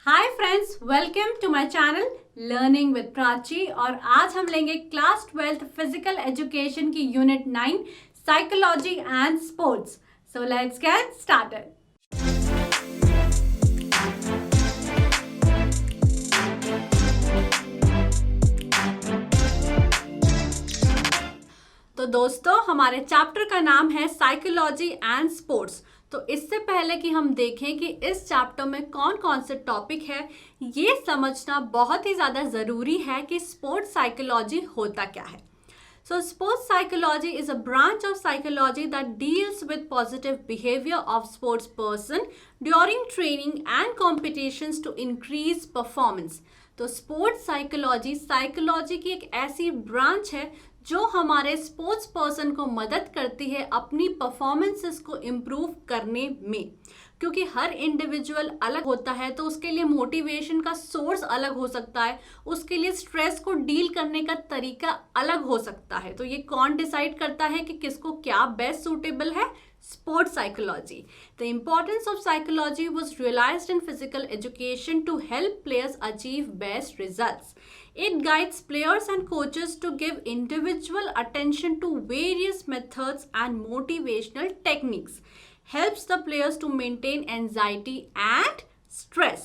Hi friends, welcome to my channel learning with Prachi. और आज हम लेंगे क्लास 12th फिजिकल एजुकेशन की unit 9 psychology and sports. So let's get started. तो दोस्तों, हमारे चैप्टर का नाम है साइकोलॉजी एंड स्पोर्ट्स। तो इससे पहले कि हम देखें कि इस चैप्टर में कौन कौन से टॉपिक है, ये समझना बहुत ही ज़्यादा ज़रूरी है कि स्पोर्ट्स साइकोलॉजी होता क्या है। So, sports psychology is a branch of psychology that deals with positive behavior of sports person during training and competitions to increase performance. तो स्पोर्ट्स साइकोलॉजी की एक ऐसी ब्रांच है जो हमारे स्पोर्ट्स पर्सन को मदद करती है अपनी परफॉर्मेंसेस को इम्प्रूव करने में। क्योंकि हर इंडिविजुअल अलग होता है, तो उसके लिए मोटिवेशन का सोर्स अलग हो सकता है, उसके लिए स्ट्रेस को डील करने का तरीका अलग हो सकता है। तो ये कौन डिसाइड करता है कि किसको क्या बेस्ट सूटेबल है? Sports psychology. The importance of psychology was realized in physical education to help players achieve best results. It guides players and coaches to give individual attention to various methods and motivational techniques. Helps the players to maintain anxiety and stress.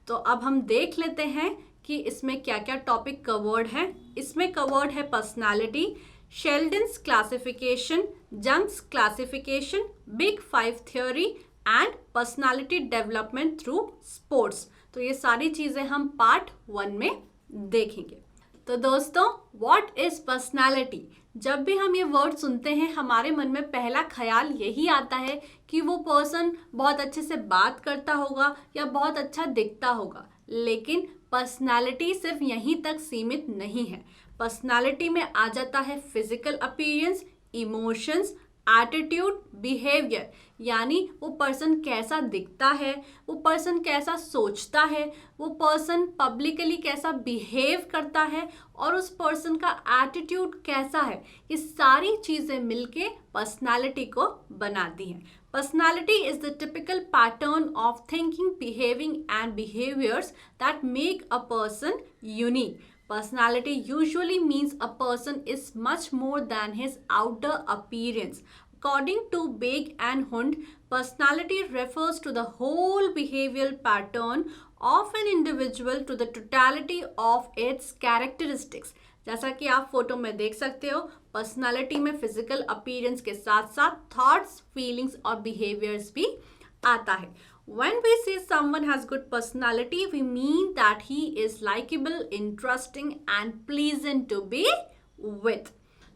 तो अब हम देख लेते हैं कि इसमें क्या क्या टॉपिक कवर्ड है। इसमें कवर्ड है personality, Sheldon's classification, Jung's classification, big 5 theory and personality development through sports. तो ये सारी चीज़ें हम पार्ट 1 में देखेंगे। तो दोस्तों, व्हाट इज पर्सनालिटी? जब भी हम ये वर्ड सुनते हैं, हमारे मन में पहला ख्याल यही आता है कि वो पर्सन बहुत अच्छे से बात करता होगा या बहुत अच्छा दिखता होगा। लेकिन पर्सनालिटी सिर्फ यहीं तक सीमित नहीं है। पर्सनालिटी में आ जाता है physical appearance, emotions, attitude, behaviour. यानी वो पर्सन कैसा दिखता है, वो पर्सन कैसा सोचता है, वो पर्सन पब्लिकली कैसा बिहेव करता है और उस पर्सन का एटीट्यूड कैसा है। ये सारी चीज़ें मिलके पर्सनालिटी को बनाती हैं। Personality is the typical pattern of thinking, behaving and behaviors that make a person unique. Personality usually means a person is much more than his outer appearance. According to Begg and Hund, personality refers to the whole behavioral pattern of an individual to the totality of its characteristics. जैसा कि आप photo में देख सकते हो, personality में physical appearance के साथ साथ थॉट्स, फीलिंग्स और बिहेवियर्स भी आता है। When we say someone has good personality, we mean that he is likable, interesting and pleasant to be with.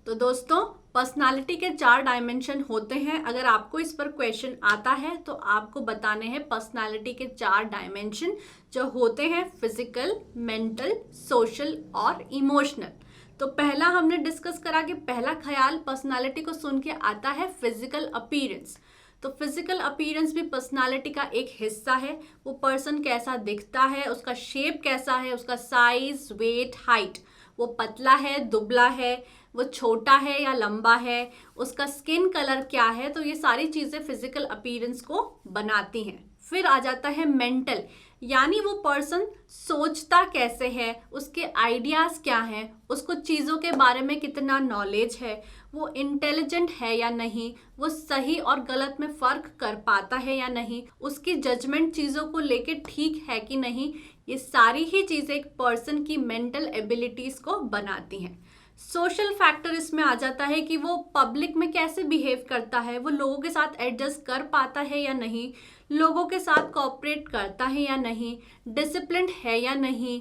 तो दोस्तों, पर्सनालिटी के 4 डायमेंशन होते हैं। अगर आपको इस पर क्वेश्चन आता है तो आपको बताने हैं पर्सनालिटी के 4 डायमेंशन जो होते हैं फिजिकल, मेंटल, सोशल और इमोशनल। तो पहला हमने डिस्कस करा कि पहला ख्याल पर्सनालिटी को सुन के आता है फिजिकल अपीयरेंस। तो फिजिकल अपीयरेंस भी पर्सनालिटी का एक हिस्सा है। वो पर्सन कैसा दिखता है, उसका शेप कैसा है, उसका साइज, वेट, हाइट, वो पतला है, दुबला है, वो छोटा है या लंबा है, उसका स्किन कलर क्या है। तो ये सारी चीज़ें फिजिकल अपीयरेंस को बनाती हैं। फिर आ जाता है मेंटल, यानी वो पर्सन सोचता कैसे है, उसके आइडियाज़ क्या हैं, उसको चीज़ों के बारे में कितना नॉलेज है, वो इंटेलिजेंट है या नहीं, वो सही और गलत में फ़र्क कर पाता है या नहीं, उसकी जजमेंट चीज़ों को लेके ठीक है कि नहीं। ये सारी ही चीज़ें एक पर्सन की मेंटल एबिलिटीज़ को बनाती हैं। सोशल फैक्टर इसमें आ जाता है कि वो पब्लिक में कैसे बिहेव करता है, वो लोगों के साथ एडजस्ट कर पाता है या नहीं, लोगों के साथ कोऑपरेट करता है या नहीं, डिसिप्लिन्ड है या नहीं,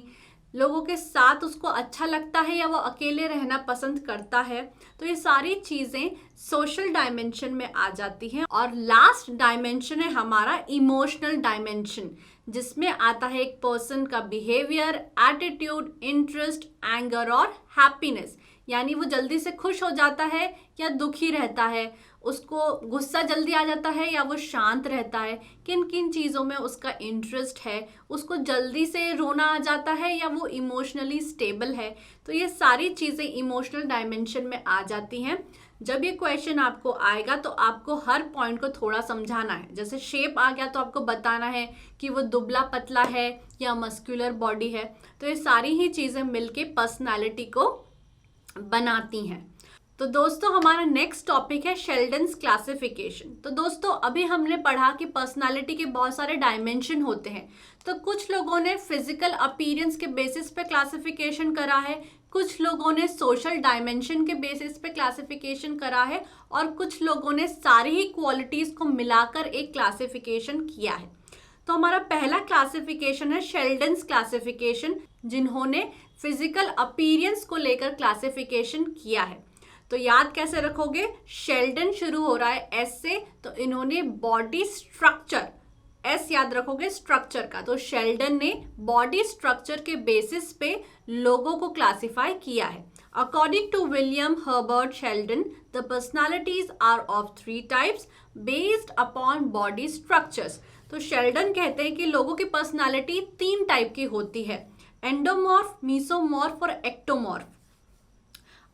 लोगों के साथ उसको अच्छा लगता है या वो अकेले रहना पसंद करता है। तो ये सारी चीज़ें सोशल डायमेंशन में आ जाती हैं। और लास्ट डायमेंशन है हमारा इमोशनल डायमेंशन, जिसमें आता है एक पर्सन का बिहेवियर, एटीट्यूड, इंटरेस्ट, एंगर और हैप्पीनेस। यानी वो जल्दी से खुश हो जाता है या दुखी रहता है, उसको गुस्सा जल्दी आ जाता है या वो शांत रहता है, किन किन चीज़ों में उसका इंटरेस्ट है, उसको जल्दी से रोना आ जाता है या वो इमोशनली स्टेबल है। तो ये सारी चीज़ें इमोशनल डायमेंशन में आ जाती हैं। जब ये क्वेश्चन आपको आएगा तो आपको हर पॉइंट को थोड़ा समझाना है। जैसे शेप आ गया तो आपको बताना है कि वो दुबला पतला है या मस्कुलर बॉडी है। तो ये सारी ही चीज़ें मिलके पर्सनालिटी को बनाती हैं। तो दोस्तों हमारा नेक्स्ट टॉपिक है शेल्डन्स क्लासिफिकेशन। तो दोस्तों अभी हमने पढ़ा कि पर्सनालिटी के बहुत सारे डायमेंशन होते हैं। तो कुछ लोगों ने फिजिकल अपीयरेंस के बेसिस पे क्लासिफिकेशन करा है, कुछ लोगों ने सोशल डायमेंशन के बेसिस पे क्लासिफिकेशन करा है, और कुछ लोगों ने सारी ही क्वालिटीज़ को मिलाकर एक क्लासिफिकेशन किया है। तो हमारा पहला क्लासिफिकेशन है शेल्डन्स क्लासिफिकेशन, जिन्होंने फिजिकल अपीयरेंस को लेकर क्लासिफिकेशन किया है। तो याद कैसे रखोगे? शेल्डन शुरू हो रहा है एस से, तो इन्होंने बॉडी स्ट्रक्चर, एस याद रखोगे स्ट्रक्चर का, तो शेल्डन ने बॉडी स्ट्रक्चर के बेसिस पे लोगों को क्लासिफाई किया है। According to William Herbert Sheldon, the personalities are of 3 types based upon body structures. तो शेल्डन कहते हैं कि लोगों की पर्सनालिटी 3 टाइप की होती है, एंडोमॉर्फ, मीसोमॉर्फ और एक्टोमॉर्फ।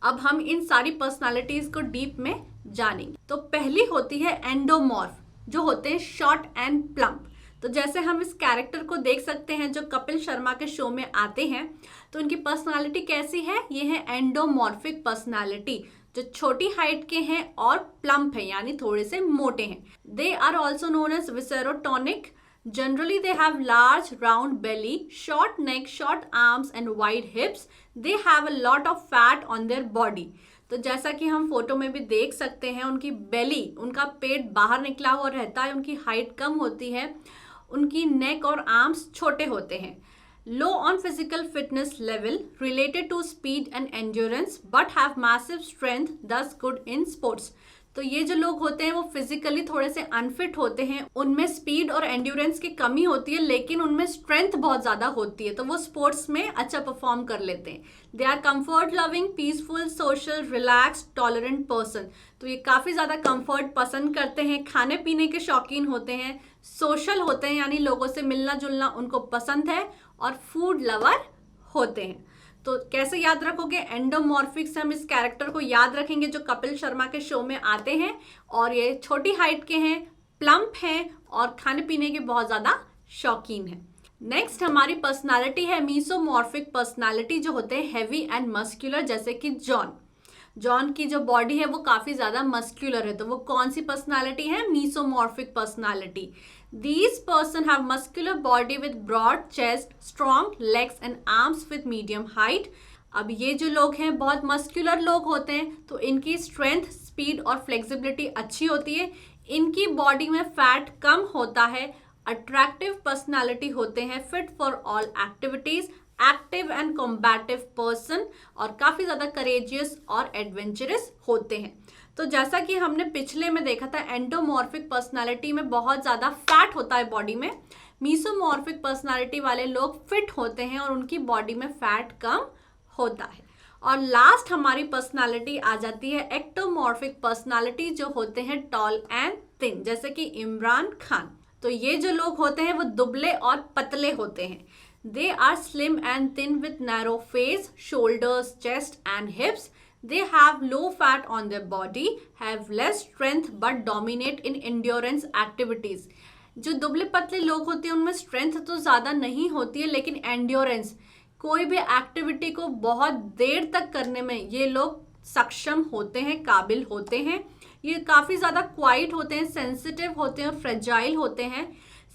अब हम इन सारी पर्सनालिटीज को डीप में जानेंगे। तो पहली होती है एंडोमॉर्फ, जो होते हैं शॉर्ट एंड प्लम्प। तो जैसे हम इस कैरेक्टर को देख सकते हैं जो कपिल शर्मा के शो में आते हैं, तो उनकी पर्सनालिटी कैसी है? ये है एंडोमॉर्फिक पर्सनालिटी, जो छोटी हाइट के हैं और प्लम्प है, यानी थोड़े से मोटे हैं। They are also known as viscerotonic. Generally, they have large round belly, short neck, short arms and wide hips. They have a lot of fat on their body. तो जैसा कि हम फोटो में भी देख सकते हैं, उनकी बेली, उनका पेट बाहर निकला हुआ रहता है, उनकी हाइट कम होती है, उनकी नेक और आर्म्स छोटे होते हैं। Low on physical fitness level, related to speed and endurance, but have massive strength, thus good in sports. तो ये जो लोग होते हैं वो फिजिकली थोड़े से अनफिट होते हैं, उनमें स्पीड और एंड्योरेंस की कमी होती है, लेकिन उनमें स्ट्रेंथ बहुत ज़्यादा होती है, तो वो स्पोर्ट्स में अच्छा परफॉर्म कर लेते हैं। They are comfort loving, peaceful, social, relax, tolerant person. तो ये काफ़ी ज़्यादा कंफर्ट पसंद करते हैं, खाने पीने के शौकीन होते हैं, सोशल होते हैं, यानी लोगों से मिलना जुलना उनको पसंद है, और फूड लवर होते हैं। तो कैसे याद रखोगे? एंडोमॉर्फिक से हम इस कैरेक्टर को याद रखेंगे जो कपिल शर्मा के शो में आते हैं, और ये छोटी हाइट के हैं, प्लम्प हैं, और खाने पीने के बहुत ज़्यादा शौकीन हैं। नेक्स्ट हमारी पर्सनालिटी है मीसोमॉर्फिक पर्सनालिटी, जो होते हैं हैवी एंड मस्कुलर, जैसे कि जॉन की जो बॉडी है वो काफ़ी ज़्यादा मस्कुलर है। तो वो कौन सी पर्सनालिटी है? मीसोमॉर्फिक personality. These person have muscular body with broad chest, strong legs and arms with medium height. अब ये जो लोग हैं बहुत मस्कुलर लोग होते हैं, तो इनकी स्ट्रेंथ, स्पीड और फ्लेक्सिबिलिटी अच्छी होती है, इनकी बॉडी में फैट कम होता है, अट्रैक्टिव पर्सनालिटी होते हैं, fit for all activities, active and combative person, और काफ़ी ज़्यादा करेजियस और एडवेंचरस होते हैं। तो जैसा कि हमने पिछले में देखा था, एंडोमॉर्फिक पर्सनालिटी में बहुत ज़्यादा फैट होता है बॉडी में, मीसोमॉर्फिक पर्सनालिटी वाले लोग फिट होते हैं और उनकी बॉडी में फैट कम होता है। और लास्ट हमारी पर्सनालिटी आ जाती है एक्टोमॉर्फिक पर्सनालिटी, जो होते हैं टॉल एंड थिन, जैसे कि इमरान खान। तो ये जो लोग होते हैं वो दुबले और पतले होते हैं। They are slim and thin with narrow face, shoulders, chest and hips. They have low fat on their body, have less strength but dominate in endurance activities. जो दुबले पतले लोग होते हैं उनमें स्ट्रेंथ तो ज़्यादा नहीं होती है, लेकिन एंड्योरेंस, कोई भी एक्टिविटी को बहुत देर तक करने में ये लोग सक्षम होते हैं, काबिल होते हैं। ये काफ़ी ज़्यादा क्वाइट होते हैं, सेंसिटिव होते हैं, फ्रेजाइल होते हैं,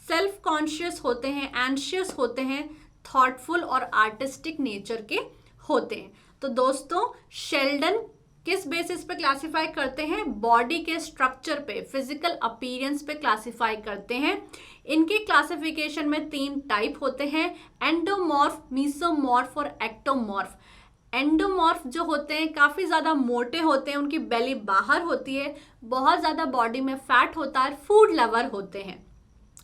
सेल्फ कॉन्शियस होते हैं, एंशियस होते हैं, थॉटफुल और आर्टिस्टिक नेचर के होते हैं। तो दोस्तों शेल्डन किस बेसिस पे क्लासिफाई करते हैं? बॉडी के स्ट्रक्चर पे, फिजिकल अपीयरेंस पे क्लासिफाई करते हैं। इनके क्लासिफिकेशन में 3 टाइप होते हैं, एंडोमॉर्फ, मीसोमॉर्फ और एक्टोमॉर्फ। एंडोमॉर्फ जो होते हैं काफ़ी ज़्यादा मोटे होते हैं, उनकी बेली बाहर होती है, बहुत ज़्यादा बॉडी में फैट होता है, फूड लवर होते हैं।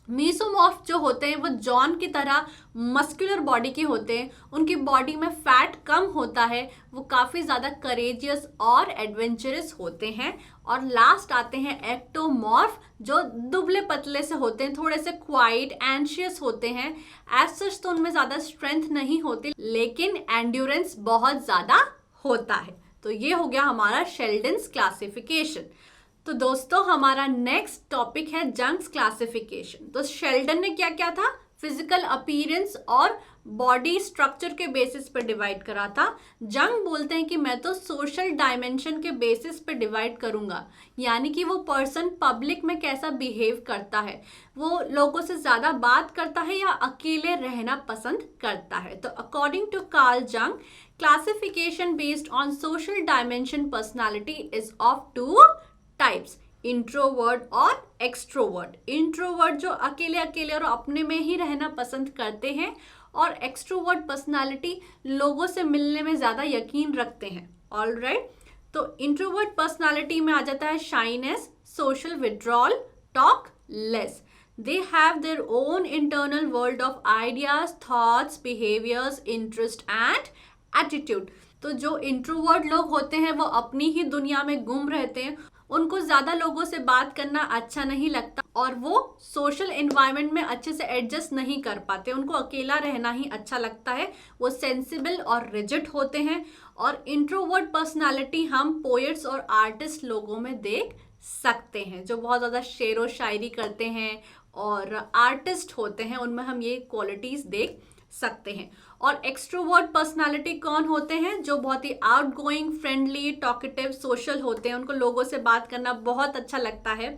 मीसोमॉर्फ जो होते हैं वो जॉन की तरह मस्कुलर बॉडी के होते हैं, उनकी बॉडी में फैट कम होता है, वो काफ़ी ज़्यादा करेजियस और एडवेंचरस होते हैं। और लास्ट आते हैं एक्टोमॉर्फ, जो दुबले पतले से होते हैं, थोड़े से क्वाइट, एंशियस होते हैं। एज सच तो उनमें ज़्यादा स्ट्रेंथ नहीं होती, लेकिन एंड्योरेंस बहुत ज़्यादा होता है। तो ये हो गया हमारा शेल्डन्स क्लासिफिकेशन। तो दोस्तों हमारा नेक्स्ट टॉपिक है जंग्स क्लासिफिकेशन। तो शेल्डन ने क्या क्या था, फिजिकल अपीयरेंस और बॉडी स्ट्रक्चर के बेसिस पे डिवाइड करा था। जंग बोलते हैं कि मैं तो सोशल डायमेंशन के बेसिस पे डिवाइड करूंगा, यानी कि वो पर्सन पब्लिक में कैसा बिहेव करता है, वो लोगों से ज़्यादा बात करता है या अकेले रहना पसंद करता है। तो according to Carl Jung, classification based on social dimension personality is of two types, introvert और एक्सट्रोवर्ट। इंट्रोवर्ट जो अकेले अकेले और अपने में ही रहना पसंद करते हैं, और एक्सट्रोवर्ट पर्सनालिटी लोगों से मिलने में ज़्यादा यकीन रखते हैं। ऑलराइट, तो इंट्रोवर्ट पर्सनालिटी में आ जाता है shyness, social withdrawal, talk less. They have their own internal world of ideas, thoughts, behaviours, interest and attitude. तो जो इंट्रोवर्ट लोग होते हैं वो अपनी ही दुनिया में गुम रहते हैं, उनको ज़्यादा लोगों से बात करना अच्छा नहीं लगता और वो सोशल एनवायरनमेंट में अच्छे से एडजस्ट नहीं कर पाते, उनको अकेला रहना ही अच्छा लगता है। वो सेंसिबल और रिजिड होते हैं। और इंट्रोवर्ट पर्सनालिटी हम पोएट्स और आर्टिस्ट लोगों में देख सकते हैं, जो बहुत ज़्यादा शेर व शायरी करते हैं और आर्टिस्ट होते हैं, उनमें हम ये क्वालिटीज़ देख सकते हैं। और एक्सट्रोवर्ट पर्सनालिटी कौन होते हैं, जो बहुत ही आउटगोइंग, फ्रेंडली, टॉकेटिव, सोशल होते हैं, उनको लोगों से बात करना बहुत अच्छा लगता है।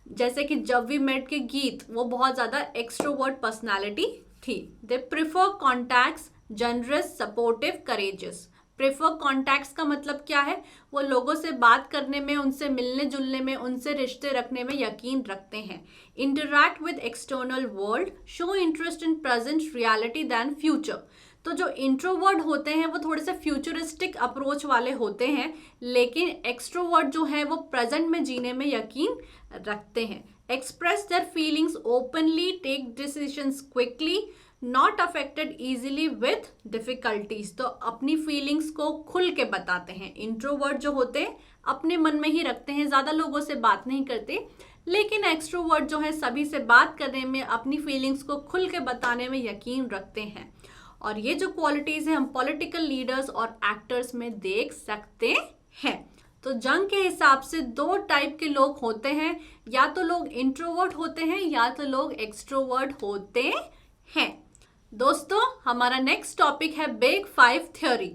जैसे कि जब वी मेट के गीत, वो बहुत ज़्यादा एक्सट्रोवर्ट पर्सनालिटी थी। They prefer contacts, generous, supportive, courageous. Prefer contacts का मतलब क्या है, वो लोगों से बात करने में, उनसे मिलने जुलने में, उनसे रिश्ते रखने में यकीन रखते हैं। Interact with external world, show interest in present reality than future. तो जो इंट्रोवर्ट होते हैं वो थोड़े से फ्यूचरिस्टिक अप्रोच वाले होते हैं, लेकिन एक्सट्रोवर्ट जो है वो प्रेजेंट में जीने में यकीन रखते हैं। Express their feelings openly, take decisions quickly, not affected easily with difficulties. तो अपनी फीलिंग्स को खुल के बताते हैं। इंट्रोवर्ट जो होते हैं अपने मन में ही रखते हैं, ज़्यादा लोगों से बात नहीं करते, लेकिन एक्सट्रोवर्ट जो है सभी से बात करने में, अपनी फीलिंग्स को खुल के बताने में यकीन रखते हैं। और ये जो क्वालिटीज़ हैं हम पॉलिटिकल लीडर्स और एक्टर्स में देख सकते हैं। तो जंग के हिसाब से दो टाइप के लोग होते हैं, या तो लोग इंट्रोवर्ट होते हैं या तो लोग एक्सट्रोवर्ट होते हैं। दोस्तों हमारा नेक्स्ट टॉपिक है बिग 5 थ्योरी।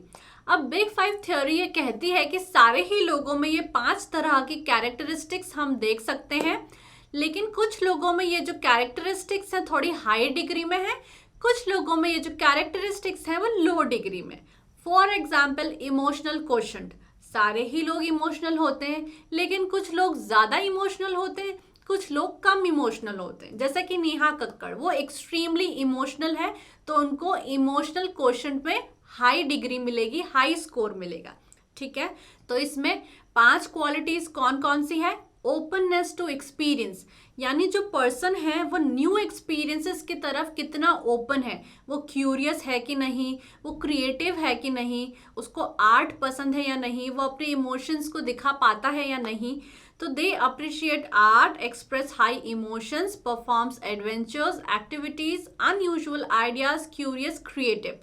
अब बिग 5 थ्योरी ये कहती है कि सारे ही लोगों में ये 5 तरह की कैरेक्टरिस्टिक्स हम देख सकते हैं, लेकिन कुछ लोगों में ये जो कैरेक्टरिस्टिक्स हैं थोड़ी हाई डिग्री में है, कुछ लोगों में ये जो कैरेक्टरिस्टिक्स हैं वो लो डिग्री में। फॉर एग्जाम्पल इमोशनल कोशेंट, सारे ही लोग इमोशनल होते हैं, लेकिन कुछ लोग ज़्यादा इमोशनल होते हैं, कुछ लोग कम इमोशनल होते हैं। जैसे कि नेहा कक्कड़, वो एक्सट्रीमली इमोशनल है, तो उनको इमोशनल कोशेंट में हाई डिग्री मिलेगी, हाई स्कोर मिलेगा। ठीक है, तो इसमें 5 क्वालिटीज कौन कौन सी है। ओपननेस टू एक्सपीरियंस, यानी जो पर्सन है वो न्यू एक्सपीरियंसेस की तरफ कितना ओपन है, वो क्यूरियस है कि नहीं, वो क्रिएटिव है कि नहीं, उसको आर्ट पसंद है या नहीं, वो अपने इमोशंस को दिखा पाता है या नहीं। तो they appreciate art, express high emotions, performs adventures, activities, unusual ideas, curious, creative.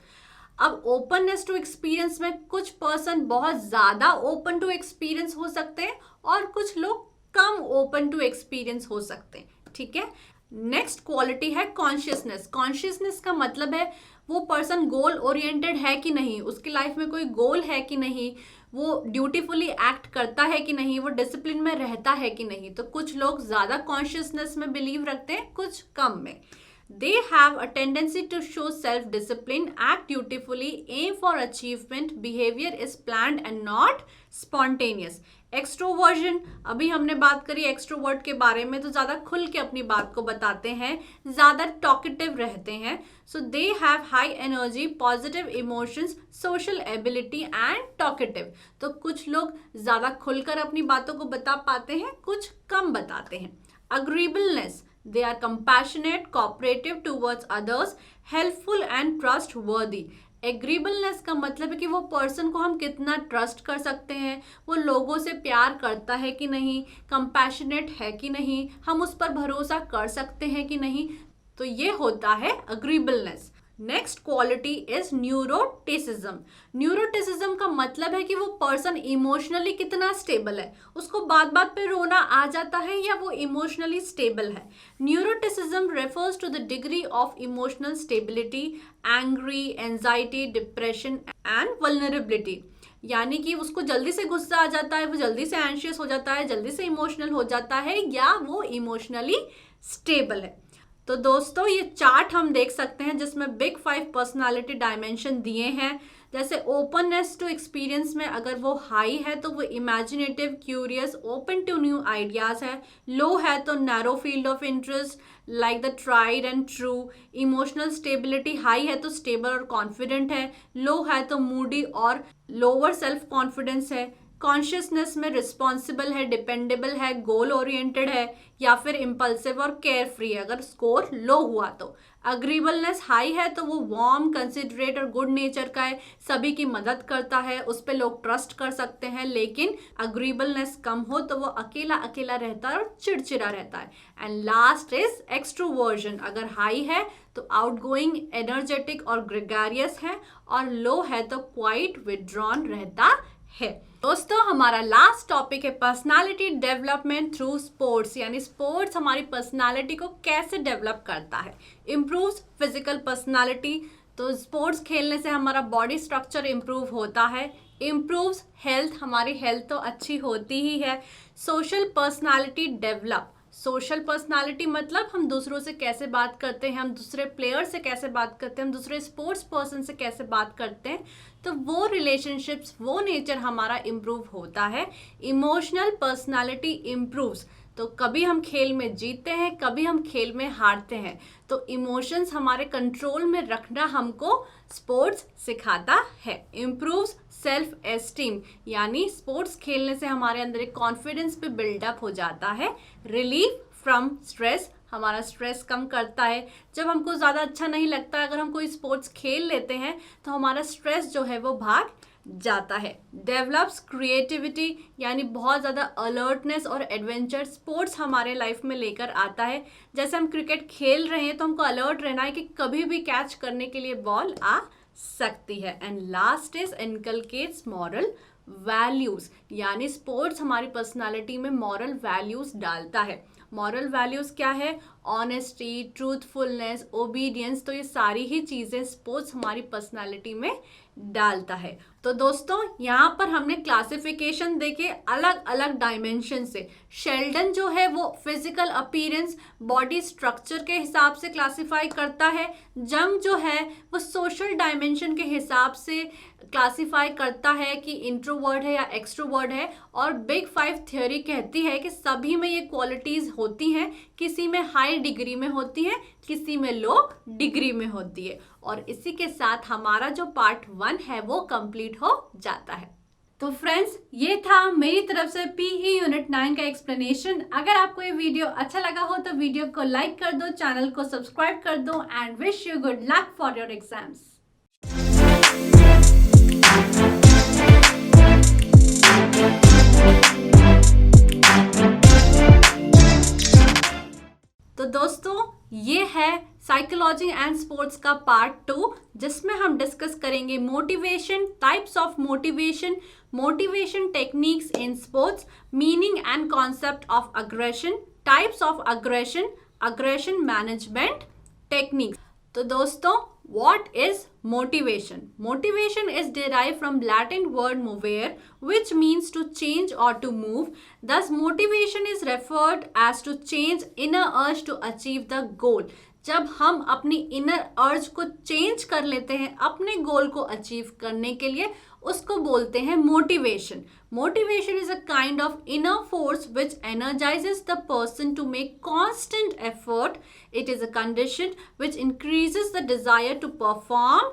अब ओपननेस टू एक्सपीरियंस में कुछ पर्सन बहुत ज़्यादा ओपन टू एक्सपीरियंस हो सकते हैं और कुछ लोग कम ओपन टू एक्सपीरियंस हो सकते हैं। ठीक है, नेक्स्ट क्वालिटी है कॉन्शियसनेस। कॉन्शियसनेस का मतलब है वो पर्सन गोल ओरिएंटेड है कि नहीं, उसकी लाइफ में कोई गोल है कि नहीं, वो ड्यूटीफुली एक्ट करता है कि नहीं, वो डिसिप्लिन में रहता है कि नहीं। तो कुछ लोग ज़्यादा कॉन्शियसनेस में बिलीव रखते हैं, कुछ कम में। They have a tendency to show self-discipline, act dutifully, aim for achievement, behavior is planned and not spontaneous. Extroversion, अभी हमने बात करी एक्सट्रोवर्ट के बारे में, तो ज़्यादा खुल के अपनी बात को बताते हैं, ज़्यादा टॉकेटिव रहते हैं। So they have high energy, positive emotions, social ability and talkative. तो कुछ लोग ज़्यादा खुलकर अपनी बातों को बता पाते हैं, कुछ कम बताते हैं। अग्रीबलनेस, they are compassionate, cooperative towards others, helpful and trustworthy. एग्रीबलनेस का मतलब है कि वो पर्सन को हम कितना ट्रस्ट कर सकते हैं, वो लोगों से प्यार करता है कि नहीं, कंपैशनेट है कि नहीं, हम उस पर भरोसा कर सकते हैं कि नहीं। तो ये होता है agreeableness. Next quality is neuroticism. Neuroticism का मतलब है कि वो पर्सन इमोशनली कितना स्टेबल है, उसको बात बात पे रोना आ जाता है या वो इमोशनली स्टेबल है। Neuroticism refers to the degree of emotional stability, angry, anxiety, depression and vulnerability. यानी कि उसको जल्दी से गुस्सा आ जाता है, वो जल्दी से एंशियस हो जाता है, जल्दी से इमोशनल हो जाता है, या वो इमोशनली स्टेबल है। तो दोस्तों ये चार्ट हम देख सकते हैं जिसमें बिग 5 पर्सनालिटी डायमेंशन दिए हैं। जैसे ओपननेस टू एक्सपीरियंस में अगर वो हाई है तो वो imaginative, curious, open to new ideas है। लो है तो narrow field of interest like the tried and true. Emotional stability high है तो स्टेबल और कॉन्फिडेंट है। लो है तो मूडी और लोअर सेल्फ कॉन्फिडेंस है। कॉन्शियसनेस में रिस्पॉन्सिबल है, डिपेंडेबल है, गोल ओरिएंटेड है, या फिर इम्पल्सिव और केयर फ्री है अगर स्कोर लो हुआ तो। अग्रीबलनेस हाई है तो वो वार्म, कंसिडरेट और गुड नेचर का है, सभी की मदद करता है, उस पर लोग ट्रस्ट कर सकते हैं। लेकिन अग्रीबलनेस कम हो तो वो अकेला अकेला रहता है और चिड़चिड़ा रहता है। And last is extroversion. अगर हाई है तो आउटगोइंग, एनर्जेटिक और ग्रेगारियस है, और लो है तो क्वाइट, विथड्रॉन रहता है। दोस्तों हमारा लास्ट टॉपिक है पर्सनालिटी डेवलपमेंट थ्रू स्पोर्ट्स, यानी स्पोर्ट्स हमारी पर्सनालिटी को कैसे डेवलप करता है। इम्प्रूव्स फिजिकल पर्सनालिटी, तो स्पोर्ट्स खेलने से हमारा बॉडी स्ट्रक्चर इम्प्रूव होता है। इम्प्रूव्स हेल्थ, हमारी हेल्थ तो अच्छी होती ही है। Social personality develop, social personality मतलब हम दूसरों से कैसे बात करते हैं, हम दूसरे प्लेयर से कैसे बात करते हैं, हम दूसरे स्पोर्ट्स पर्सन से कैसे बात करते हैं, तो वो रिलेशनशिप्स, वो नेचर हमारा इम्प्रूव होता है। इमोशनल पर्सनालिटी इम्प्रूव्स, तो कभी हम खेल में जीतते हैं, कभी हम खेल में हारते हैं, तो इमोशंस हमारे कंट्रोल में रखना हमको स्पोर्ट्स सिखाता है। इम्प्रूव्स सेल्फ एस्टीम, यानी स्पोर्ट्स खेलने से हमारे अंदर एक कॉन्फिडेंस पे बिल्डअप हो जाता है। रिलीफ फ्रॉम स्ट्रेस, हमारा स्ट्रेस कम करता है। जब हमको ज़्यादा अच्छा नहीं लगता, अगर हम कोई स्पोर्ट्स खेल लेते हैं तो हमारा स्ट्रेस जो है वो भाग जाता है। डेवलप्स क्रिएटिविटी, यानी बहुत ज़्यादा अलर्टनेस और एडवेंचर स्पोर्ट्स हमारे लाइफ में लेकर आता है। जैसे हम क्रिकेट खेल रहे हैं तो हमको अलर्ट रहना है कि कभी भी कैच करने के लिए बॉल आ सकती है। And last is inculcates moral values, यानी स्पोर्ट्स हमारी पर्सनालिटी में मॉरल वैल्यूज डालता है। मॉरल वैल्यूज क्या है? ऑनेस्टी, ट्रूथफुलनेस, ओबीडियंस, तो ये सारी ही चीज़ें स्पोर्ट्स हमारी पर्सनालिटी में डालता है। तो दोस्तों यहाँ पर हमने क्लासिफिकेशन देखे अलग अलग डायमेंशन से। शेल्डन जो है वो फिजिकल अपीयरेंस, बॉडी स्ट्रक्चर के हिसाब से क्लासिफाई करता है। जंग जो है वो सोशल डायमेंशन के हिसाब से क्लासिफाई करता है कि इंट्रोवर्ट है या एक्सट्रोवर्ट है। और बिग 5 थ्योरी कहती है कि सभी में ये क्वालिटीज़ होती हैं, किसी में हाई डिग्री में होती है, किसी में लो डिग्री में होती है। और इसी के साथ हमारा जो पार्ट 1 है वो कंप्लीट हो जाता है। तो फ्रेंड्स ये था मेरी तरफ से पीई यूनिट 9 का एक्सप्लेनेशन। अगर आपको ये वीडियो अच्छा लगा हो तो वीडियो को लाइक कर दो, चैनल को सब्सक्राइब कर दो, and wish you good luck for your exams. तो दोस्तों ये है साइकोलॉजी एंड स्पोर्ट्स का पार्ट 2, जिसमें हम डिस्कस करेंगे motivation, types of motivation, motivation techniques in sports, meaning and concept of aggression, types of aggression, aggression management techniques. तो दोस्तों what is motivation? Motivation is derived from Latin word movere, which means to change or to move. Thus motivation is referred as to change inner urge to achieve the goal. जब हम अपनी inner अर्ज को change कर लेते हैं अपने गोल को अचीव करने के लिए, उसको बोलते हैं motivation. Motivation is a kind of inner force which energises the person to make constant effort. It is a condition which increases the desire to perform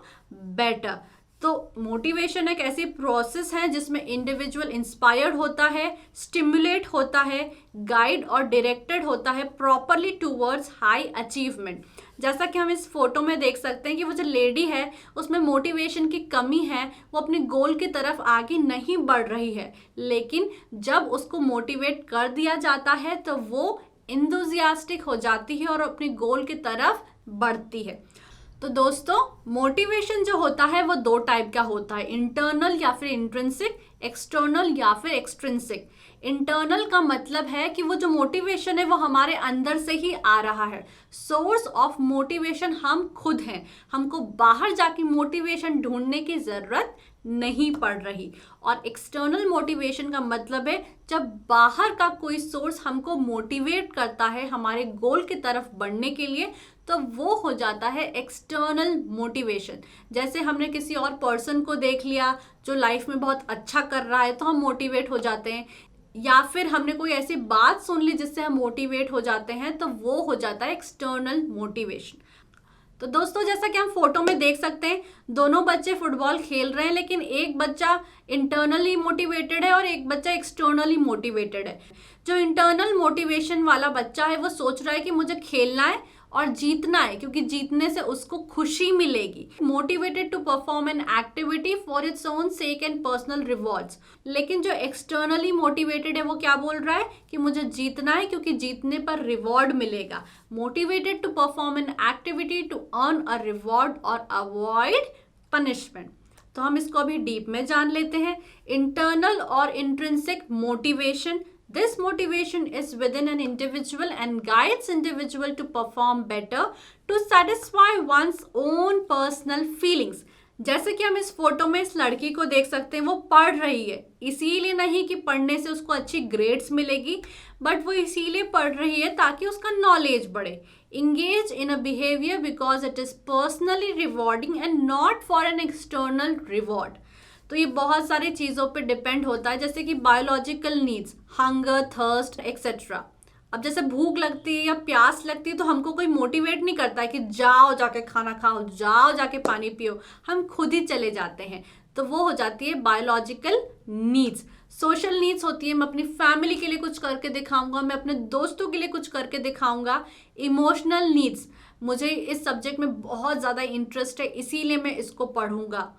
better. तो मोटिवेशन एक ऐसी प्रोसेस है जिसमें इंडिविजुअल इंस्पायर्ड होता है, stimulate होता है, guide और डायरेक्टेड होता है प्रॉपरली टूवर्ड्स हाई अचीवमेंट। जैसा कि हम इस फोटो में देख सकते हैं कि वो जो लेडी है उसमें मोटिवेशन की कमी है, वो अपने गोल की तरफ आगे नहीं बढ़ रही है। लेकिन जब उसको मोटिवेट कर दिया जाता है तो वो इंथुजियास्टिक हो जाती है और अपने गोल की तरफ बढ़ती है। तो दोस्तों, मोटिवेशन जो होता है वो दो टाइप का होता है, इंटरनल या फिर इंट्रिंसिक, एक्सटर्नल या फिर एक्सट्रिंसिक। इंटरनल का मतलब है कि वो जो मोटिवेशन है वो हमारे अंदर से ही आ रहा है। सोर्स ऑफ मोटिवेशन हम खुद हैं, हमको बाहर जाके मोटिवेशन ढूंढने की जरूरत नहीं पड़ रही। और एक्सटर्नल मोटिवेशन का मतलब है जब बाहर का कोई सोर्स हमको मोटिवेट करता है हमारे गोल की तरफ बढ़ने के लिए, तो वो हो जाता है एक्सटर्नल मोटिवेशन। जैसे हमने किसी और पर्सन को देख लिया जो लाइफ में बहुत अच्छा कर रहा है तो हम मोटिवेट हो जाते हैं, या फिर हमने कोई ऐसी बात सुन ली जिससे हम मोटिवेट हो जाते हैं, तो वो हो जाता है एक्सटर्नल मोटिवेशन। तो दोस्तों, जैसा कि हम फोटो में देख सकते हैं, दोनों बच्चे फुटबॉल खेल रहे हैं, लेकिन एक बच्चा इंटरनली मोटिवेटेड है और एक बच्चा एक्सटर्नली मोटिवेटेड है। जो इंटरनल मोटिवेशन वाला बच्चा है वो सोच रहा है कि मुझे खेलना है और जीतना है, क्योंकि जीतने से उसको खुशी मिलेगी। Motivated to perform an activity for its own sake and personal rewards. लेकिन जो एक्सटर्नली मोटिवेटेड है वो क्या बोल रहा है कि मुझे जीतना है क्योंकि जीतने पर रिवॉर्ड मिलेगा। Motivated to perform an activity to earn a reward और अवॉइड पनिशमेंट। तो हम इसको अभी डीप में जान लेते हैं। इंटरनल और intrinsic motivation. This motivation is within an individual and guides individual to perform better to satisfy one's own personal feelings. जैसे कि हम इस फोटो में इस लड़की को देख सकते हैं, वो पढ़ रही है, इसीलिए नहीं कि पढ़ने से उसको अच्छी ग्रेड्स मिलेगी, बट वो इसीलिए पढ़ रही है ताकि उसका नॉलेज बढ़े। Engage in a behavior because it is personally rewarding and not for an external reward. तो ये बहुत सारी चीज़ों पे डिपेंड होता है, जैसे कि biological needs, hunger, thirst etcetera. अब जैसे भूख लगती है या प्यास लगती है तो हमको कोई मोटिवेट नहीं करता है कि जाओ जाके खाना खाओ, जाओ जाके पानी पियो, हम खुद ही चले जाते हैं। तो वो हो जाती है बायोलॉजिकल नीड्स। सोशल नीड्स होती है, मैं अपनी फैमिली के लिए कुछ करके दिखाऊंगा, मैं अपने दोस्तों के लिए कुछ करके दिखाऊंगा। इमोशनल नीड्स, मुझे इस सब्जेक्ट में बहुत ज़्यादा इंटरेस्ट है इसीलिए मैं इसको पढ़ूंगा।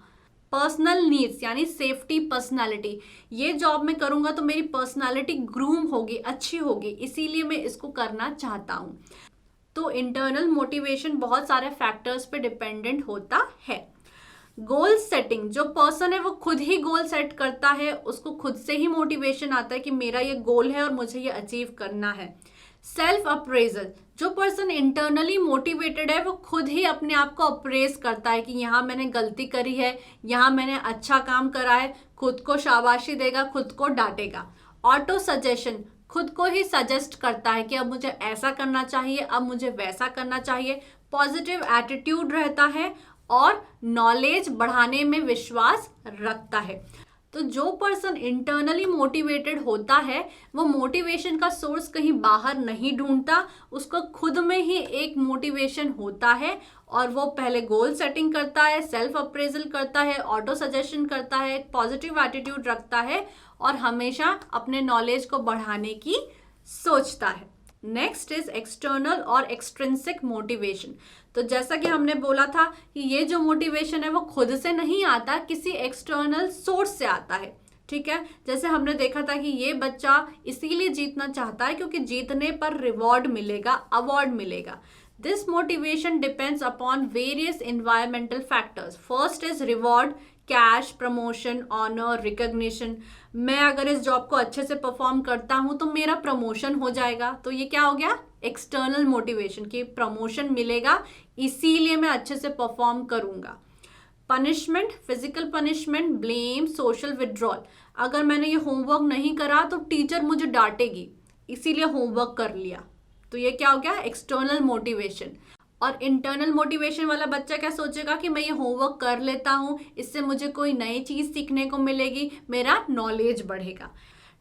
पर्सनल नीड्स यानी सेफ्टी, पर्सनालिटी, ये जॉब मैं करूंगा तो मेरी पर्सनालिटी ग्रूम होगी, अच्छी होगी, इसीलिए मैं इसको करना चाहता हूँ। तो इंटरनल मोटिवेशन बहुत सारे फैक्टर्स पे डिपेंडेंट होता है। गोल सेटिंग, जो पर्सन है वो खुद ही गोल सेट करता है, उसको खुद से ही मोटिवेशन आता है कि मेरा ये गोल है और मुझे ये अचीव करना है। सेल्फ अप्रेजल, जो पर्सन इंटरनली मोटिवेटेड है वो खुद ही अपने आप को अप्रेज करता है कि यहाँ मैंने गलती करी है, यहाँ मैंने अच्छा काम करा है, खुद को शाबाशी देगा, खुद को डांटेगा। ऑटो सजेशन, खुद को ही सजेस्ट करता है कि अब मुझे ऐसा करना चाहिए, अब मुझे वैसा करना चाहिए। पॉजिटिव एटीट्यूड रहता है और नॉलेज बढ़ाने में विश्वास रखता है। तो जो पर्सन इंटरनली मोटिवेटेड होता है वो मोटिवेशन का सोर्स कहीं बाहर नहीं ढूंढता, उसको खुद में ही एक मोटिवेशन होता है और वो पहले गोल सेटिंग करता है, सेल्फ अप्रेजल करता है, ऑटो सजेशन करता है, पॉजिटिव एटीट्यूड रखता है और हमेशा अपने नॉलेज को बढ़ाने की सोचता है। नेक्स्ट इज एक्सटर्नल और एक्सट्रिंसिक मोटिवेशन। तो जैसा कि हमने बोला था कि ये जो मोटिवेशन है वो खुद से नहीं आता, किसी एक्सटर्नल सोर्स से आता है। ठीक है, जैसे हमने देखा था कि ये बच्चा इसीलिए जीतना चाहता है क्योंकि जीतने पर रिवॉर्ड मिलेगा, अवार्ड मिलेगा। This motivation depends upon various environmental factors. First is reward, cash, promotion, honour, recognition. मैं अगर इस जॉब को अच्छे से परफॉर्म करता हूं तो मेरा प्रमोशन हो जाएगा, तो ये क्या हो गया, एक्सटर्नल मोटिवेशन, कि प्रमोशन मिलेगा इसीलिए मैं अच्छे से परफॉर्म करूंगा। Punishment, physical punishment, blame, social withdrawal. अगर मैंने ये होमवर्क नहीं करा तो टीचर मुझे डांटेगी, इसीलिए होमवर्क कर लिया, तो ये क्या हो गया, एक्सटर्नल मोटिवेशन। और इंटरनल मोटिवेशन वाला बच्चा क्या सोचेगा कि मैं ये होमवर्क कर लेता हूँ, इससे मुझे कोई नई चीज़ सीखने को मिलेगी, मेरा नॉलेज बढ़ेगा।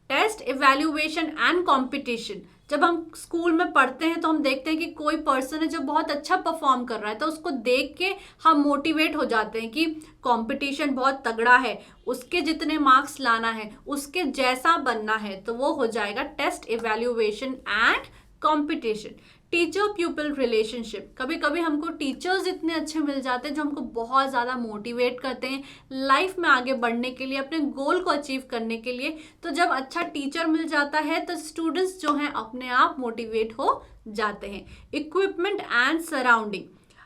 Test, evaluation and competition. जब हम स्कूल में पढ़ते हैं तो हम देखते हैं कि कोई पर्सन है जो बहुत अच्छा परफॉर्म कर रहा है, तो उसको देख के हम मोटिवेट हो जाते हैं कि कंपटीशन बहुत तगड़ा है, उसके जितने मार्क्स लाना है, उसके जैसा बनना है, तो वो हो जाएगा test, evaluation and competition. Teacher pupil relationship, कभी कभी हमको टीचर्स इतने अच्छे मिल जाते हैं जो हमको बहुत ज़्यादा मोटिवेट करते हैं लाइफ में आगे बढ़ने के लिए, अपने गोल को अचीव करने के लिए। तो जब अच्छा टीचर मिल जाता है तो स्टूडेंट्स जो हैं अपने आप मोटिवेट हो जाते हैं। इक्विपमेंट एंड सराउंडिंग,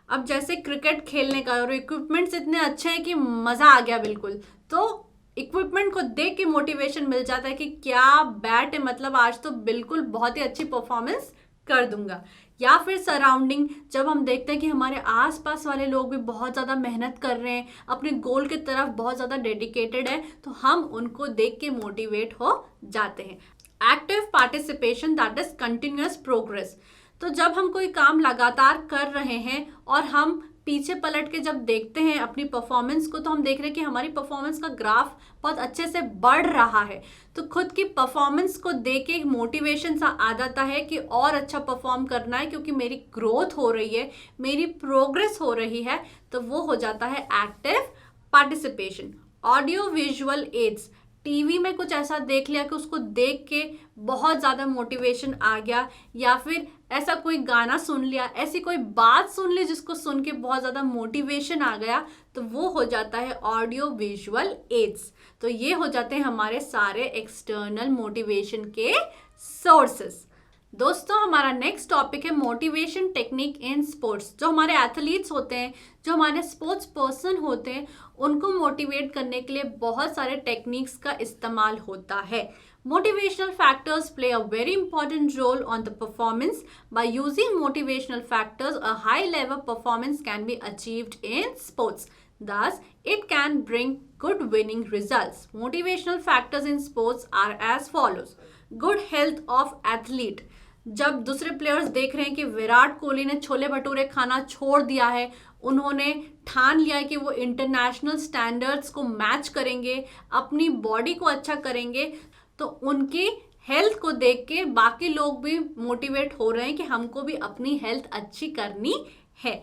अब जैसे क्रिकेट खेलने का, और इक्विपमेंट्स इतने अच्छे हैं कि मज़ा आ गया बिल्कुल, तो इक्विपमेंट को देख के मोटिवेशन मिल जाता है कि क्या बैट है, मतलब आज तो बिल्कुल बहुत ही अच्छी परफॉर्मेंस कर दूंगा। या फिर सराउंडिंग, जब हम देखते हैं कि हमारे आसपास वाले लोग भी बहुत ज़्यादा मेहनत कर रहे हैं, अपने गोल की तरफ बहुत ज़्यादा डेडिकेटेड है, तो हम उनको देख के मोटिवेट हो जाते हैं। Active participation, that is continuous progress. तो जब हम कोई काम लगातार कर रहे हैं और हम पीछे पलट के जब देखते हैं अपनी परफॉर्मेंस को, तो हम देख रहे हैं कि हमारी परफॉर्मेंस का ग्राफ बहुत अच्छे से बढ़ रहा है। तो खुद की परफॉर्मेंस को देख के एक मोटिवेशन सा आ जाता है कि और अच्छा परफॉर्म करना है, क्योंकि मेरी ग्रोथ हो रही है, मेरी प्रोग्रेस हो रही है। तो वो हो जाता है active participation. Audio visual aids, TV में कुछ ऐसा देख लिया कि उसको देख के बहुत ज़्यादा मोटिवेशन आ गया, या फिर ऐसा कोई गाना सुन लिया, ऐसी कोई बात सुन ली जिसको सुन के बहुत ज़्यादा मोटिवेशन आ गया, तो वो हो जाता है ऑडियो विजुअल एड्स। तो ये हो जाते हैं हमारे सारे एक्सटर्नल मोटिवेशन के सोर्सेस। दोस्तों, हमारा नेक्स्ट टॉपिक है मोटिवेशन टेक्निक इन स्पोर्ट्स। जो हमारे एथलीट्स होते हैं, जो हमारे स्पोर्ट्स पर्सन होते हैं, उनको मोटिवेट करने के लिए बहुत सारे टेक्निक्स का इस्तेमाल होता है। Motivational factors play a very important roll on the performance. By using motivational factors, a high level performance can be achieved in sports. Thus, it can bring good winning results. Motivational factors in sports are as follows. Good health of athlete. जब दूसरे players देख रहे हैं कि विराट कोहली ने छोले भटूरे खाना छोड़ दिया है, उन्होंने ठान लिया है कि वो इंटरनेशनल स्टैंडर्ड्स को मैच करेंगे, अपनी बॉडी को अच्छा करेंगे, तो उनकी हेल्थ को देख के बाकी लोग भी मोटिवेट हो रहे हैं कि हमको भी अपनी हेल्थ अच्छी करनी है।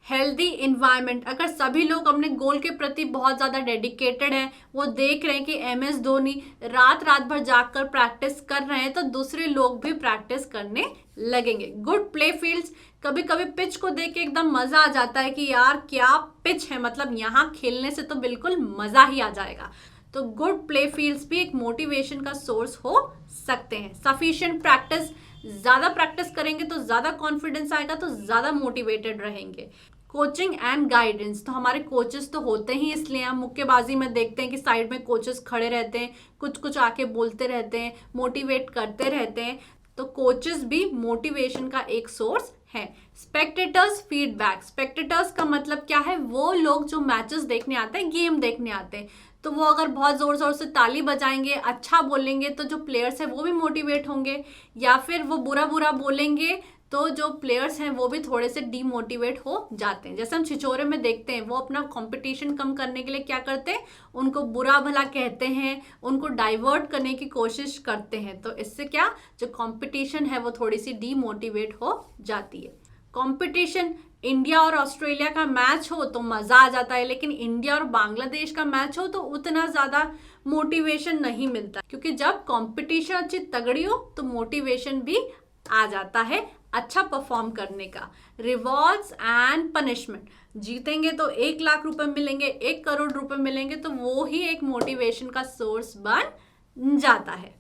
हेल्दी इन्वायरमेंट, अगर सभी लोग अपने गोल के प्रति बहुत ज़्यादा डेडिकेटेड हैं, वो देख रहे हैं कि MS धोनी रात रात भर जागकर प्रैक्टिस कर रहे हैं, तो दूसरे लोग भी प्रैक्टिस करने लगेंगे। गुड प्ले फील्ड्स, कभी कभी पिच को देख के एकदम मज़ा आ जाता है कि यार क्या पिच है, मतलब यहाँ खेलने से तो बिल्कुल मज़ा ही आ जाएगा। तो गुड प्ले फील्ड्स भी एक मोटिवेशन का सोर्स हो सकते हैं। सफिशिएंट प्रैक्टिस, ज़्यादा प्रैक्टिस करेंगे तो ज़्यादा कॉन्फिडेंस आएगा, तो ज़्यादा मोटिवेटेड रहेंगे। कोचिंग एंड गाइडेंस, तो हमारे कोचेस तो होते ही इसलिए हम मुक्केबाजी में देखते हैं कि साइड में कोचेस खड़े रहते हैं, कुछ कुछ आके बोलते रहते हैं, मोटिवेट करते रहते हैं। तो कोचेस भी मोटिवेशन का एक सोर्स है। स्पेक्टेटर्स फीडबैक, स्पेक्टेटर्स का मतलब क्या है? वो लोग जो मैचेस देखने आते हैं, गेम देखने आते हैं, तो वो अगर बहुत ज़ोर ज़ोर से ताली बजाएंगे, अच्छा बोलेंगे, तो जो प्लेयर्स हैं वो भी मोटिवेट होंगे। या फिर वो बुरा बुरा बोलेंगे तो जो प्लेयर्स हैं वो भी थोड़े से डीमोटिवेट हो जाते हैं। जैसे हम छिछोरे में देखते हैं, वो अपना कंपटीशन कम करने के लिए क्या करते हैं, उनको बुरा भला कहते हैं, उनको डाइवर्ट करने की कोशिश करते हैं। तो इससे क्या, जो कंपटीशन है वो थोड़ी सी डीमोटिवेट हो जाती है। कंपटीशन, इंडिया और ऑस्ट्रेलिया का मैच हो तो मज़ा आ जाता है, लेकिन इंडिया और बांग्लादेश का मैच हो तो उतना ज़्यादा मोटिवेशन नहीं मिलता, क्योंकि जब कंपटीशन अच्छी तगड़ी हो तो मोटिवेशन भी आ जाता है अच्छा परफॉर्म करने का। रिवॉर्ड्स एंड पनिशमेंट, जीतेंगे तो 1 लाख रुपए मिलेंगे, 1 करोड़ रुपए मिलेंगे, तो वो ही एक मोटिवेशन का सोर्स बन जाता है।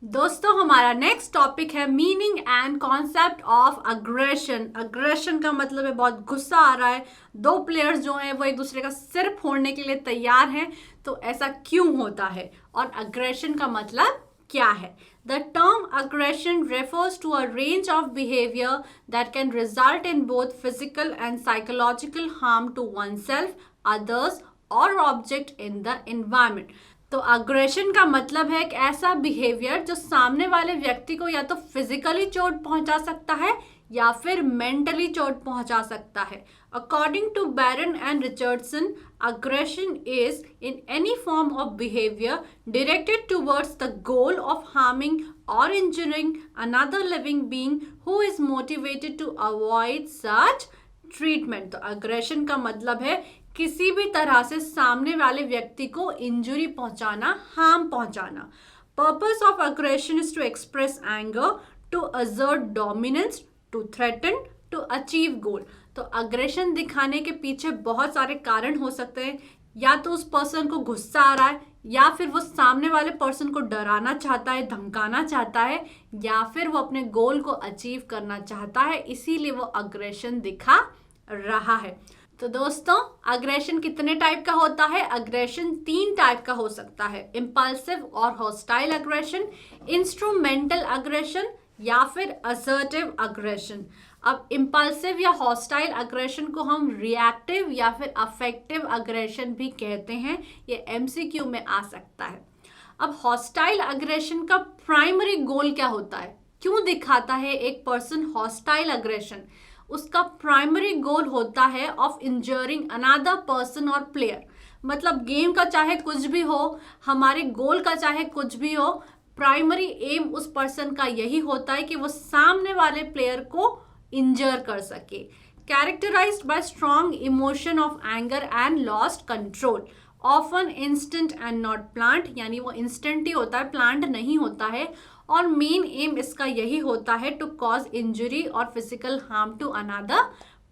दोस्तों, हमारा नेक्स्ट टॉपिक है meaning and concept of aggression. Aggression का मतलब है बहुत गुस्सा आ रहा है, 2 प्लेयर्स जो हैं वो एक दूसरे का सिर फोड़ने के लिए तैयार हैं, तो ऐसा क्यों होता है और अग्रेशन का मतलब क्या है? The term aggression refers to a range of behavior that can result in both physical and psychological harm to oneself, others or object in the environment. तो अग्रेशन का मतलब है एक ऐसा बिहेवियर जो सामने वाले व्यक्ति को या तो फिजिकली चोट पहुंचा सकता है या फिर मेंटली चोट पहुंचा सकता है। According to Baron and Richardson, aggression is in any form of behavior directed towards the goal of harming or injuring another living being who is motivated to avoid such treatment. तो aggression का मतलब है किसी भी तरह से सामने वाले व्यक्ति को इंजुरी पहुंचाना, हार्म पहुंचाना। Purpose of aggression is to express anger, to assert dominance, to threaten, to achieve goal. तो अग्रेशन दिखाने के पीछे बहुत सारे कारण हो सकते हैं। या तो उस पर्सन को गुस्सा आ रहा है, या फिर वो सामने वाले पर्सन को डराना चाहता है, धमकाना चाहता है, या फिर वो अपने गोल को अचीव करना चाहता है, इसीलिए वो अग्रेशन दिखा रहा है। तो दोस्तों, अग्रेशन कितने टाइप का होता है? अग्रेशन 3 टाइप का हो सकता है, इम्पल्सिव और हॉस्टाइल अग्रेशन, इंस्ट्रूमेंटल अग्रेशन या फिर असर्टिव अग्रेशन। अब इम्पल्सिव या हॉस्टाइल अग्रेशन को हम रिएक्टिव या फिर अफेक्टिव अग्रेशन भी कहते हैं। ये एमसीक्यू में आ सकता है। अब हॉस्टाइल अग्रेशन का प्राइमरी गोल क्या होता है? क्यों दिखाता है एक पर्सन हॉस्टाइल अग्रेशन? उसका प्राइमरी गोल होता है ऑफ इंजरिंग अनदर पर्सन और प्लेयर। मतलब गेम का चाहे कुछ भी हो, हमारे गोल का चाहे कुछ भी हो, प्राइमरी एम उस पर्सन का यही होता है कि वो सामने वाले प्लेयर को इंजर कर सके। Characterised by strong emotion of anger and lost control, often instant and not planned, यानी वो इंस्टेंट ही होता है, प्लांट नहीं होता है। और मेन एम इसका यही होता है टू कॉज इंजरी और physical harm to another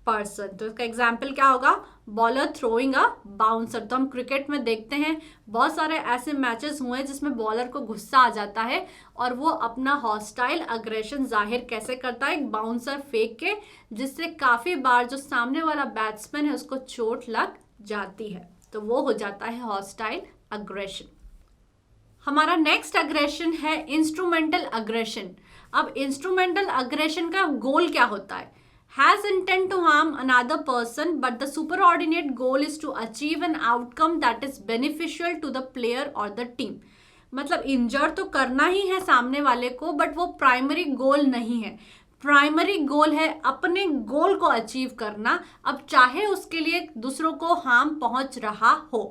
person. तो इसका एग्जाम्पल क्या होगा? Bowler throwing a bouncer. तो हम क्रिकेट में देखते हैं बहुत सारे ऐसे मैचेस हुए हैं जिसमें बॉलर को गुस्सा आ जाता है और वो अपना हॉस्टाइल अग्रेशन जाहिर कैसे करता है? एक बाउंसर फेंक के, जिससे काफ़ी बार जो सामने वाला बैट्समैन है उसको चोट लग जाती है। तो वो हो जाता है हॉस्टाइल अग्रेशन। हमारा नेक्स्ट अग्रेशन है इंस्ट्रूमेंटल अग्रेशन। अब इंस्ट्रूमेंटल अग्रेशन का गोल क्या होता है? Has intent to harm another person, but the superordinate goal is to achieve an outcome that is beneficial to the player or the team. मतलब इंजर तो करना ही है सामने वाले को, बट वो प्राइमरी गोल नहीं है। प्राइमरी गोल है अपने गोल को अचीव करना, अब चाहे उसके लिए दूसरों को हार्म पहुंच रहा हो।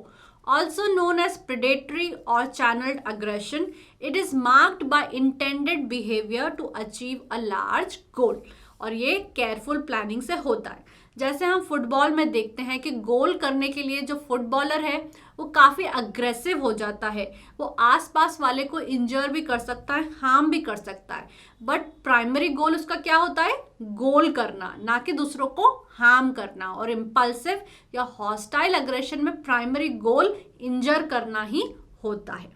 Also known as predatory or channeled aggression, it is marked by intended behavior to achieve a large goal. और ये केयरफुल प्लानिंग से होता है। जैसे हम फुटबॉल में देखते हैं कि गोल करने के लिए जो फुटबॉलर है वो काफ़ी अग्रेसिव हो जाता है, वो आसपास वाले को इंजर भी कर सकता है, हार्म भी कर सकता है, बट प्राइमरी गोल उसका क्या होता है? गोल करना, ना कि दूसरों को हार्म करना। और इम्पल्सिव या हॉस्टाइल अग्रेशन में प्राइमरी गोल इंजर करना ही होता है।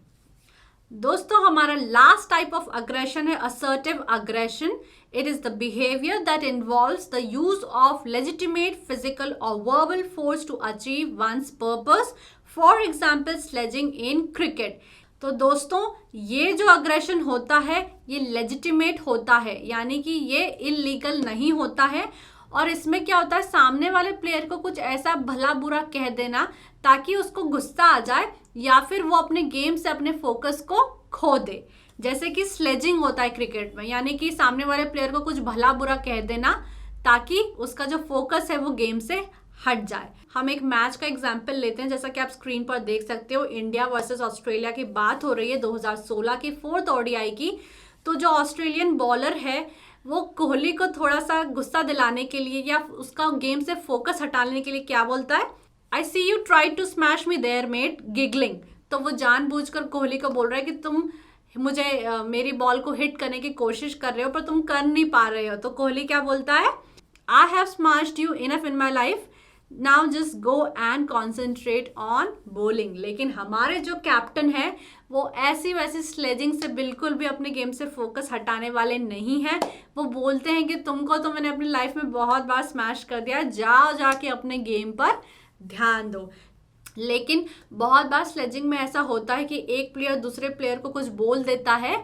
दोस्तों, हमारा लास्ट टाइप ऑफ अग्रेशन है assertive aggression. It is the behavior that involves the use of legitimate physical or verbal force to achieve one's purpose. For example, sledging in cricket. तो दोस्तों, ये जो अग्रेशन होता है ये लेजिटिमेट होता है, यानी कि ये इलीगल नहीं होता है। और इसमें क्या होता है? सामने वाले प्लेयर को कुछ ऐसा भला बुरा कह देना ताकि उसको गुस्सा आ जाए या फिर वो अपने गेम से अपने फोकस को खो दे। जैसे कि स्लेजिंग होता है क्रिकेट में, यानी कि सामने वाले प्लेयर को कुछ भला बुरा कह देना ताकि उसका जो फोकस है वो गेम से हट जाए। हम एक मैच का एग्जांपल लेते हैं, जैसा कि आप स्क्रीन पर देख सकते हो। इंडिया वर्सेस ऑस्ट्रेलिया की बात हो रही है 2016 की 4th ODI की। तो जो ऑस्ट्रेलियन बॉलर है वो कोहली को थोड़ा सा गुस्सा दिलाने के लिए या उसका गेम से फोकस हटाने के लिए क्या बोलता है? I see you try to smash me there mate giggling. तो वो जानबूझकर कोहली को बोल रहा है कि तुम मुझे मेरी बॉल को हिट करने की कोशिश कर रहे हो पर तुम कर नहीं पा रहे हो। तो कोहली क्या बोलता है? I have smashed you enough in my life, now just go and concentrate on bowling. लेकिन हमारे जो कैप्टन है वो ऐसी वैसी स्लेजिंग से बिल्कुल भी अपने गेम से फोकस हटाने वाले नहीं हैं। वो बोलते हैं कि तुमको तो मैंने अपनी लाइफ में बहुत बार स्मैश कर दिया, जाओ जाके अपने गेम पर ध्यान दो। लेकिन बहुत बार स्लेजिंग में ऐसा होता है कि एक प्लेयर दूसरे प्लेयर को कुछ बोल देता है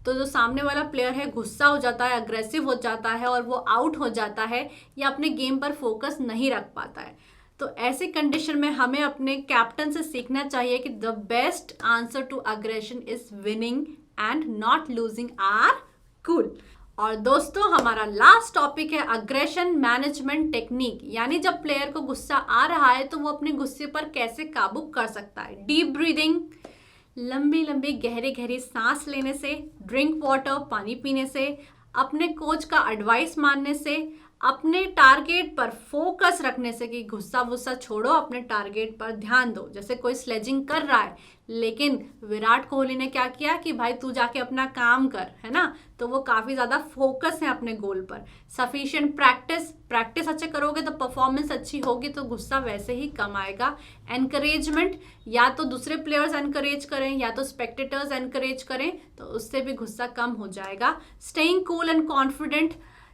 तो जो सामने वाला प्लेयर है गुस्सा हो जाता है, अग्रेसिव हो जाता है और वो आउट हो जाता है या अपने गेम पर फोकस नहीं रख पाता है। तो ऐसी कंडीशन में हमें अपने कैप्टन से सीखना चाहिए कि the best answer to aggression is winning and not losing our cool. और दोस्तों, हमारा लास्ट टॉपिक है अग्रेशन मैनेजमेंट टेक्निक, यानी जब प्लेयर को गुस्सा आ रहा है तो वो अपने गुस्से पर कैसे काबू कर सकता है। डीप ब्रीदिंग, लंबी लंबी गहरी गहरी सांस लेने से, ड्रिंक वाटर पानी पीने से, अपने कोच का एडवाइस मानने से, अपने टारगेट पर फोकस रखने से, कि गुस्सा वुस्सा छोड़ो, अपने टारगेट पर ध्यान दो। जैसे कोई स्लेजिंग कर रहा है, लेकिन विराट कोहली ने क्या किया कि भाई तू जाके अपना काम कर, है ना, तो वो काफ़ी ज़्यादा फोकस है अपने गोल पर। सफिशिएंट प्रैक्टिस अच्छे करोगे तो परफॉर्मेंस अच्छी होगी, तो गुस्सा वैसे ही कम आएगा। एनकरेजमेंट, या तो दूसरे प्लेयर्स एनकरेज करें या तो स्पेक्टेटर्स एनकरेज करें, तो उससे भी गुस्सा कम हो जाएगा। स्टेइंग कूल एंड कॉन्फिडेंट,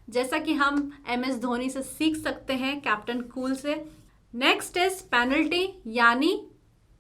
जैसा कि हम MS धोनी से सीख सकते हैं, कैप्टन कूल से। नेक्स्ट इज पेनल्टी, यानी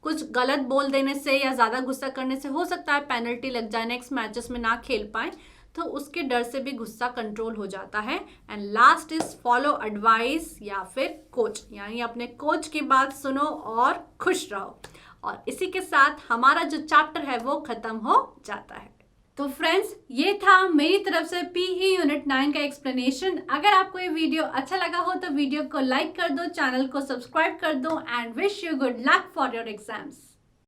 कुछ गलत बोल देने से या ज़्यादा गुस्सा करने से हो सकता है पेनल्टी लग जाए, नेक्स्ट मैचेस में ना खेल पाए, तो उसके डर से भी गुस्सा कंट्रोल हो जाता है। And last is follow advice या फिर कोच, यानी अपने कोच की बात सुनो और खुश रहो। और इसी के साथ हमारा जो चैप्टर है वो खत्म हो जाता है। तो फ्रेंड्स, ये था मेरी तरफ से PE यूनिट 9 का एक्सप्लेनेशन। अगर आपको ये वीडियो अच्छा लगा हो तो वीडियो को लाइक कर दो, चैनल को सब्सक्राइब कर दो, and wish you good luck for your exams.